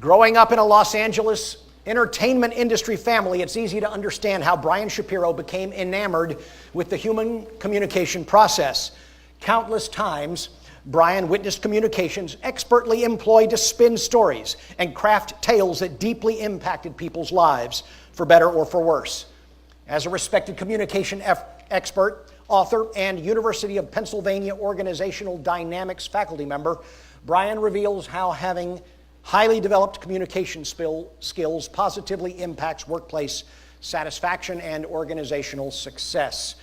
Growing up in a Los Angeles entertainment industry family, it's easy to understand how Brian Shapiro became enamored with the human communication process. Countless times, Brian witnessed communications expertly employed to spin stories and craft tales that deeply impacted people's lives, for better or for worse. As a respected communication expert, author, and University of Pennsylvania organizational dynamics faculty member, Brian reveals how having highly developed communication skills positively impacts workplace satisfaction and organizational success.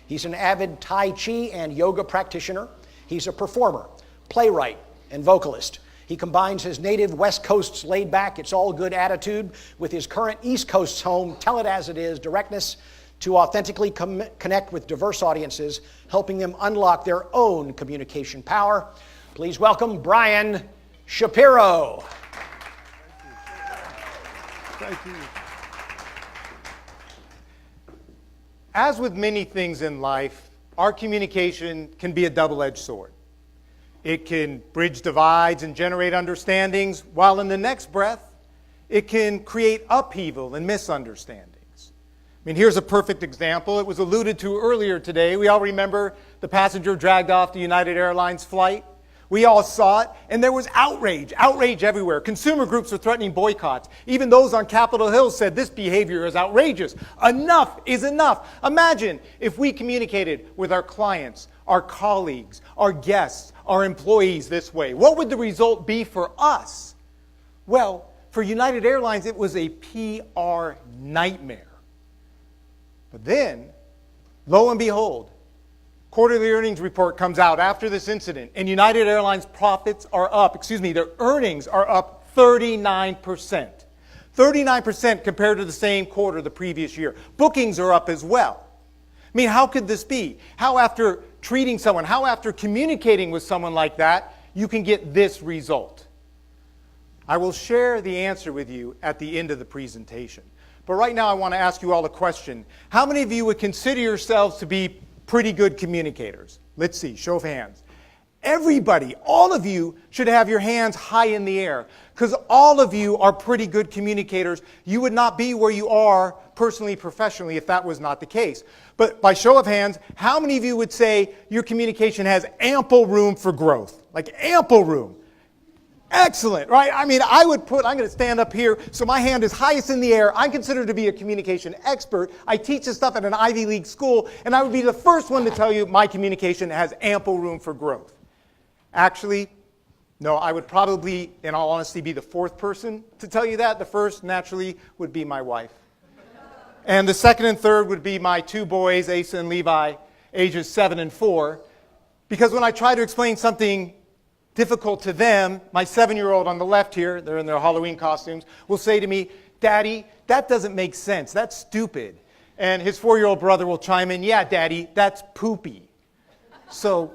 He's an avid Tai Chi and yoga practitioner. He's a performer, playwright, and vocalist. He combines his native West Coast's laid-back, it's-all-good attitude with his current East Coast's home, tell-it-as-it-is directness to authentically connect with diverse audiences, helping them unlock their own communication power. Please welcome Brian Shapiro. Thank you. As with many things in life, our communication can be a double-edged sword. It can bridge divides and generate understandings, while in the next breath, it can create upheaval and misunderstandings. I mean, here's a perfect example. It was alluded to earlier today. We all remember the passenger dragged off the United Airlines flight. We all saw it, and there was outrage everywhere. Consumer groups were threatening boycotts. Even those on Capitol Hill said this behavior is outrageous. Enough is enough. Imagine if we communicated with our clients, our colleagues, our guests, our employees this way. What would the result be for us? Well, for United Airlines, it was a PR nightmare. But then, lo and behold, quarterly earnings report comes out after this incident, and United Airlines profits are up, their earnings are up 39%. 39% compared to the same quarter the previous year. Bookings are up as well. I mean, how could this be? How after treating someone, how after communicating with someone like that, you can get this result? I will share the answer with you at the end of the presentation. But right now I want to ask you all a question. How many of you would consider yourselves to be pretty good communicators? Let's see, show of hands. Everybody, all of you should have your hands high in the air because all of you are pretty good communicators. You would not be where you are personally, professionally if that was not the case. But by show of hands, how many of you would say your communication has ample room for growth? Like ample room. Excellent, right? I mean, I'm going to stand up here so my hand is highest in the air. I'm considered to be a communication expert. I teach this stuff at an Ivy League school, and I would be the first one to tell you my communication has ample room for growth. Actually, no, I would probably, in all honesty, be the fourth person to tell you that. The first, naturally, would be my wife. And the second and third would be my two boys, Asa and Levi, ages 7 and 4. Because when I try to explain something difficult to them, my 7-year-old on the left here, they're in their Halloween costumes, will say to me, "Daddy, that doesn't make sense. That's stupid." And his 4-year-old brother will chime in, "Yeah, Daddy, that's poopy." So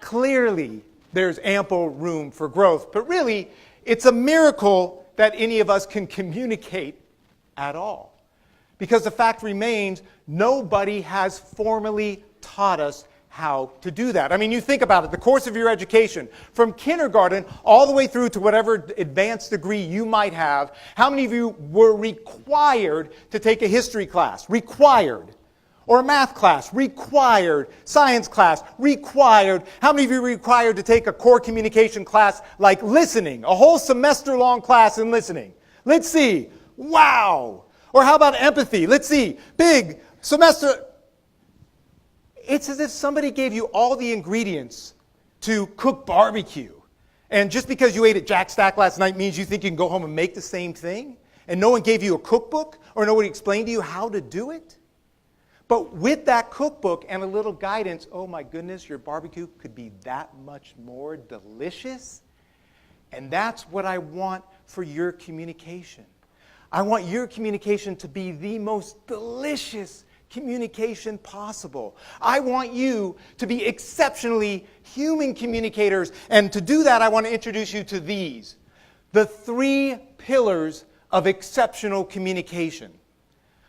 clearly, there's ample room for growth. But really, it's a miracle that any of us can communicate at all. Because the fact remains, nobody has formally taught us how to do that. I mean, you think about it, the course of your education, from kindergarten all the way through to whatever advanced degree you might have, how many of you were required to take a history class? Required. Or a math class? Required. Science class? Required. How many of you were required to take a core communication class like listening? A whole semester-long class in listening. Let's see. Wow. Or how about empathy? Let's see. Big semester. It's as if somebody gave you all the ingredients to cook barbecue. And just because you ate at Jack Stack last night means you think you can go home and make the same thing? And no one gave you a cookbook or nobody explained to you how to do it? But with that cookbook and a little guidance, oh my goodness, your barbecue could be that much more delicious. And that's what I want for your communication. I want your communication to be the most delicious communication possible. I want you to be exceptionally human communicators. And to do that, I want to introduce you to these, the 3 pillars of exceptional communication.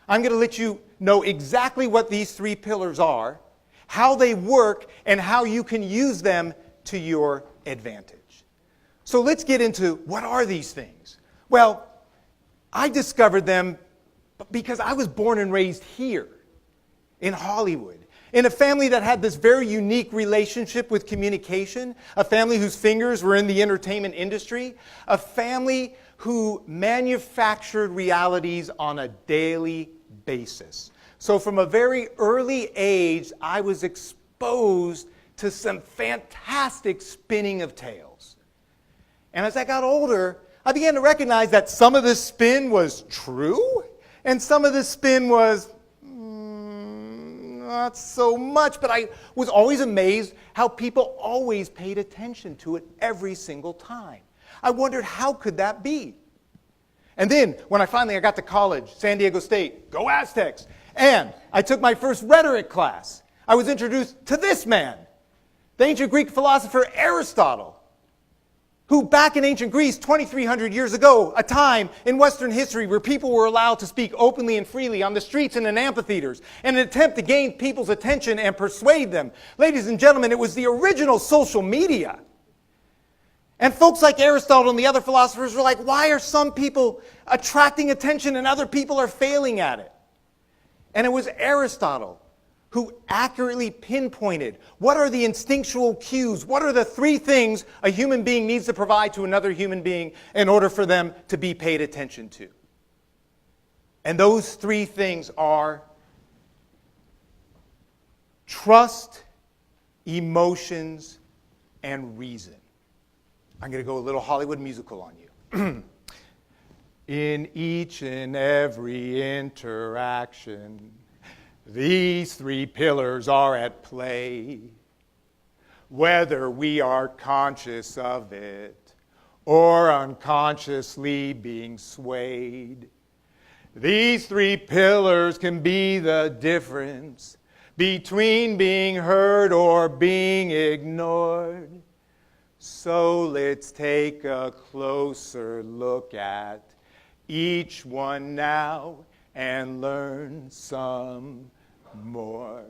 I'm going to let you know exactly what these 3 pillars are, how they work, and how you can use them to your advantage. So let's get into what are these things? Well, I discovered them because I was born and raised here in Hollywood, in a family that had this very unique relationship with communication, a family whose fingers were in the entertainment industry, a family who manufactured realities on a daily basis. So from a very early age, I was exposed to some fantastic spinning of tales. And as I got older, I began to recognize that some of this spin was true, and some of this spin was not so much, but I was always amazed how people always paid attention to it every single time. I wondered, how could that be? And then, when I got to college, San Diego State, go Aztecs, and I took my first rhetoric class, I was introduced to this man, the ancient Greek philosopher Aristotle, who back in ancient Greece, 2,300 years ago, a time in Western history where people were allowed to speak openly and freely on the streets and in amphitheaters in an attempt to gain people's attention and persuade them. Ladies and gentlemen, it was the original social media. And folks like Aristotle and the other philosophers were like, why are some people attracting attention and other people are failing at it? And it was Aristotle who accurately pinpointed what are the instinctual cues, what are the three things a human being needs to provide to another human being in order for them to be paid attention to. And those three things are trust, emotions, and reason. I'm going to go a little Hollywood musical on you. In each and every interaction, these three pillars are at play. Whether we are conscious of it or unconsciously being swayed, these three pillars can be the difference between being heard or being ignored. So let's take a closer look at each one now and learn some more.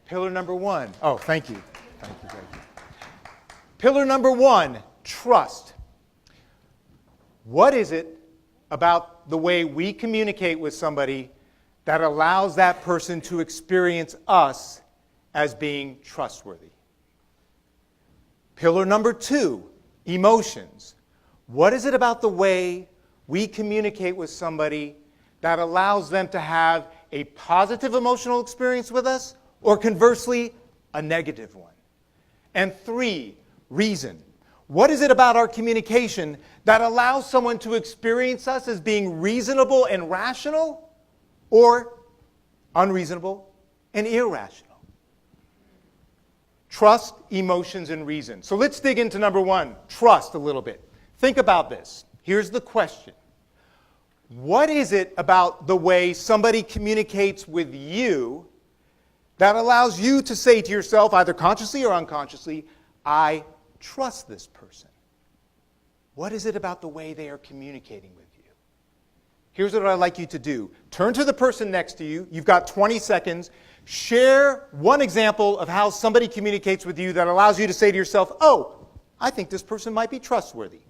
Pillar number one. Oh, thank you. Thank you. Pillar number one, trust. What is it about the way we communicate with somebody that allows that person to experience us as being trustworthy? Pillar number two, emotions. What is it about the way we communicate with somebody that allows them to have a positive emotional experience with us, or conversely, a negative one? And three, reason. What is it about our communication that allows someone to experience us as being reasonable and rational, or unreasonable and irrational? Trust, emotions, and reason. So let's dig into number one, trust, a little bit. Think about this. Here's the question. What is it about the way somebody communicates with you that allows you to say to yourself, either consciously or unconsciously, I trust this person? What is it about the way they are communicating with you? Here's what I'd like you to do. Turn to the person next to you. You've got 20 seconds. Share one example of how somebody communicates with you that allows you to say to yourself, oh, I think this person might be trustworthy.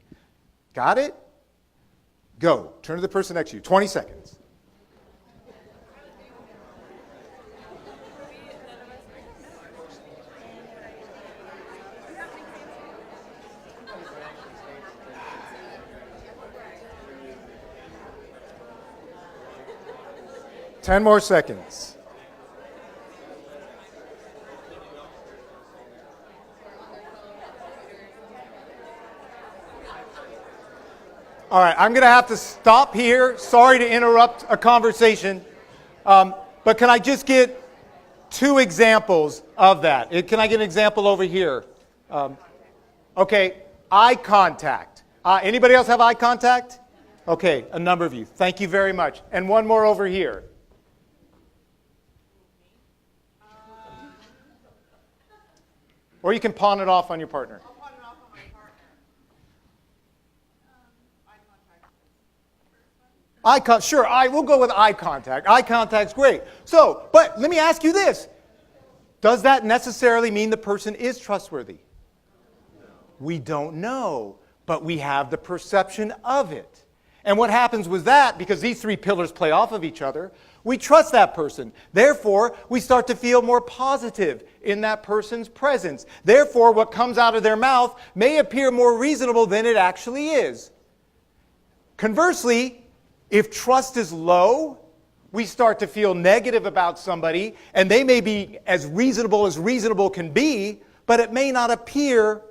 Got it? Go. Turn to the person next to you. 20 seconds. Ten more seconds. All right, I'm going to have to stop here. Sorry to interrupt a conversation. But can I just get two examples of that? Can I get an example over here? Okay, eye contact. Anybody else have eye contact? Okay, a number of you. Thank you very much. And one more over here. Or you can pawn it off on your partner. Sure, we'll go with eye contact. Eye contact's great. So, but let me ask you this. Does that necessarily mean the person is trustworthy? No. We don't know. but we have the perception of it. And what happens with that, because these three pillars play off of each other, we trust that person. Therefore, we start to feel more positive in that person's presence. Therefore, what comes out of their mouth may appear more reasonable than it actually is. Conversely, if trust is low, we start to feel negative about somebody, and they may be as reasonable can be, but it may not appear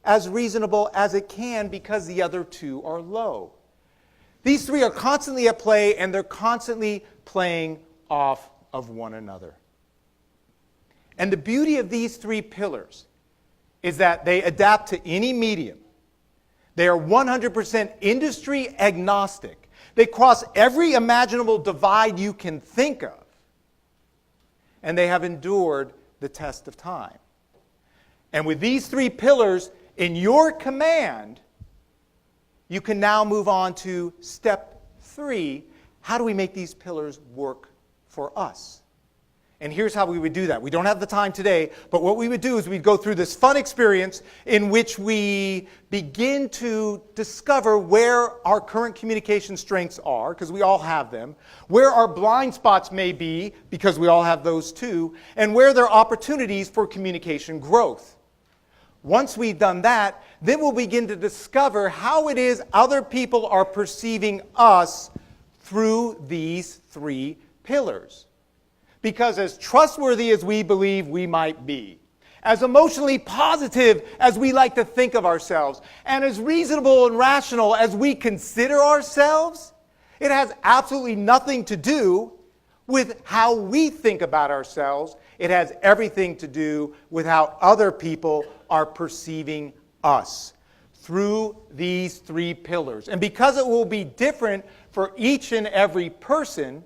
as reasonable as it can because the other two are low. These three are constantly at play, and they're constantly playing off of one another. And the beauty of these three pillars is that they adapt to any medium. They are 100% industry agnostic. They cross every imaginable divide you can think of. And they have endured the test of time. And with these three pillars in your command, you can now move on to step 3. How do we make these pillars work for us? And here's how we would do that. We don't have the time today, but what we would do is we'd go through this fun experience in which we begin to discover where our current communication strengths are, because we all have them, where our blind spots may be, because we all have those too, and where there are opportunities for communication growth. Once we've done that, then we'll begin to discover how it is other people are perceiving us through these three pillars. Because as trustworthy as we believe we might be, as emotionally positive as we like to think of ourselves, and as reasonable and rational as we consider ourselves, it has absolutely nothing to do with how we think about ourselves. It has everything to do with how other people are perceiving us through these three pillars. And because it will be different for each and every person,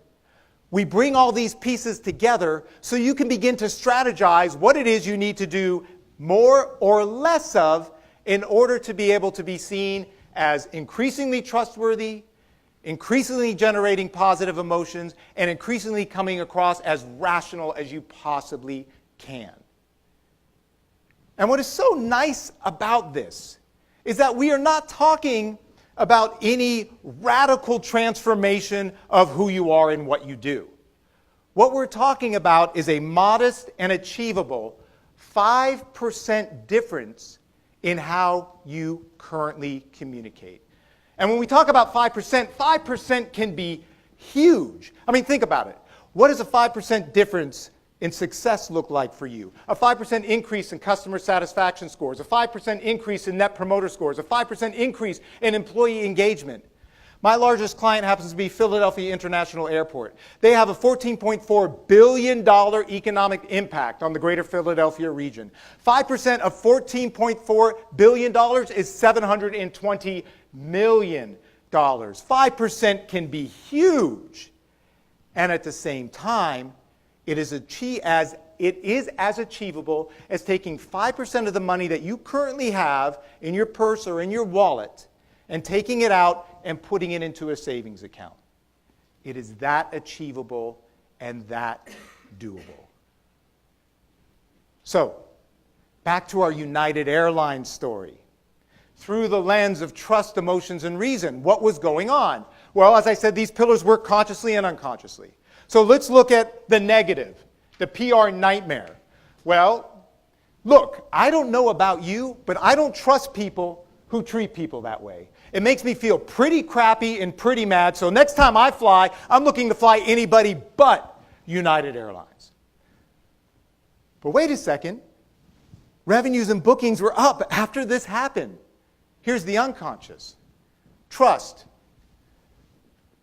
we bring all these pieces together so you can begin to strategize what it is you need to do more or less of in order to be able to be seen as increasingly trustworthy, increasingly generating positive emotions, and increasingly coming across as rational as you possibly can. And what is so nice about this is that we are not talking about any radical transformation of who you are and what you do. What we're talking about is a modest and achievable 5% difference in how you currently communicate. And when we talk about 5%, 5% can be huge. I mean, think about it. What does a 5% difference in success look like for you? A 5% increase in customer satisfaction scores, a 5% increase in net promoter scores, a 5% increase in employee engagement. My largest client happens to be Philadelphia International Airport. They have a $14.4 billion economic impact on the greater Philadelphia region. 5% of $14.4 billion is $720 million. 5% can be huge. And at the same time, it is as achievable as taking 5% of the money that you currently have in your purse or in your wallet and taking it out and putting it into a savings account. It is that achievable and that doable. So, back to our United Airlines story. Through the lens of trust, emotions, and reason, what was going on? Well, as I said, these pillars work consciously and unconsciously. So let's look at the negative, the PR nightmare. Well, look, I don't know about you, but I don't trust people who treat people that way. It makes me feel pretty crappy and pretty mad, so next time I fly, I'm looking to fly anybody but United Airlines. But wait a second. Revenues and bookings were up after this happened. Here's the unconscious. Trust.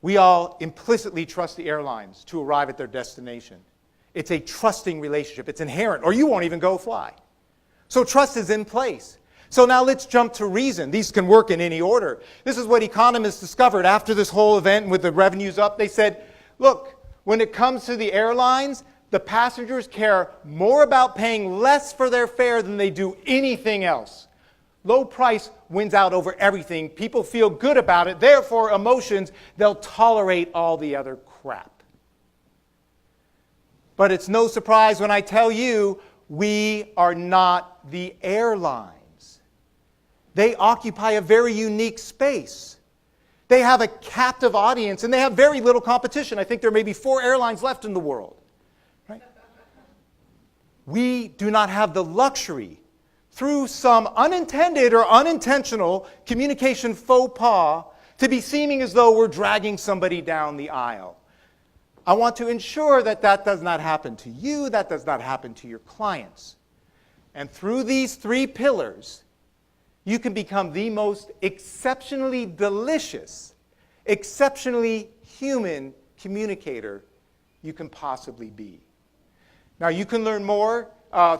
We all implicitly trust the airlines to arrive at their destination. It's a trusting relationship. It's inherent, or you won't even go fly. So trust is in place. So now let's jump to reason. These can work in any order. This is what economists discovered after this whole event with the revenues up. They said, look, when it comes to the airlines, the passengers care more about paying less for their fare than they do anything else. Low price wins out over everything. People feel good about it. Therefore, emotions, they'll tolerate all the other crap. But it's no surprise when I tell you we are not the airlines. They occupy a very unique space. They have a captive audience, and they have very little competition. I think there may be 4 airlines left in the world. Right? We do not have the luxury, through some unintended or unintentional communication faux pas, to be seeming as though we're dragging somebody down the aisle. I want to ensure that that does not happen to you, that does not happen to your clients. And through these 3 pillars, you can become the most exceptionally delicious, exceptionally human communicator you can possibly be. Now, you can learn more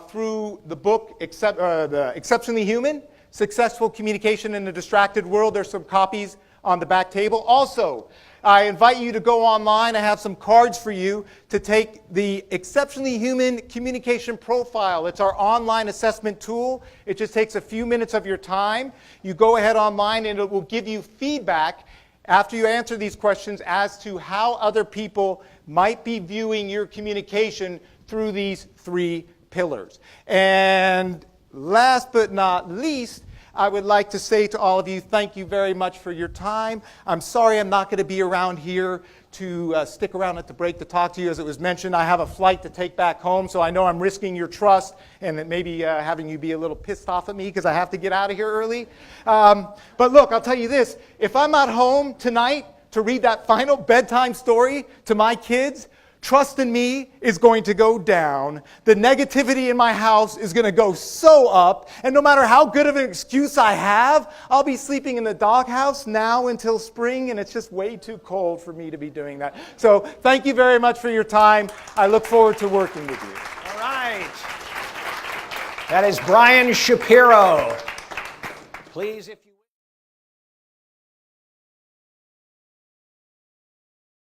through the book, the Exceptionally Human, Successful Communication in a Distracted World. There's some copies on the back table. Also, I invite you to go online. I have some cards for you to take the Exceptionally Human Communication Profile. It's our online assessment tool. It just takes a few minutes of your time. You go ahead online and it will give you feedback after you answer these questions as to how other people might be viewing your communication through these 3 pillars. And last but not least, I would like to say to all of you, thank you very much for your time. I'm sorry I'm not going to be around here to stick around at the break to talk to you. As it was mentioned, I have a flight to take back home, so I know I'm risking your trust and that maybe having you be a little pissed off at me because I have to get out of here early. But look, I'll tell you this. If I'm not home tonight to read that final bedtime story to my kids, trust in me is going to go down. The negativity in my house is going to go so up. And no matter how good of an excuse I have, I'll be sleeping in the doghouse now until spring, and it's just way too cold for me to be doing that. So thank you very much for your time. I look forward to working with you. All right. That is Brian Shapiro. Please, if you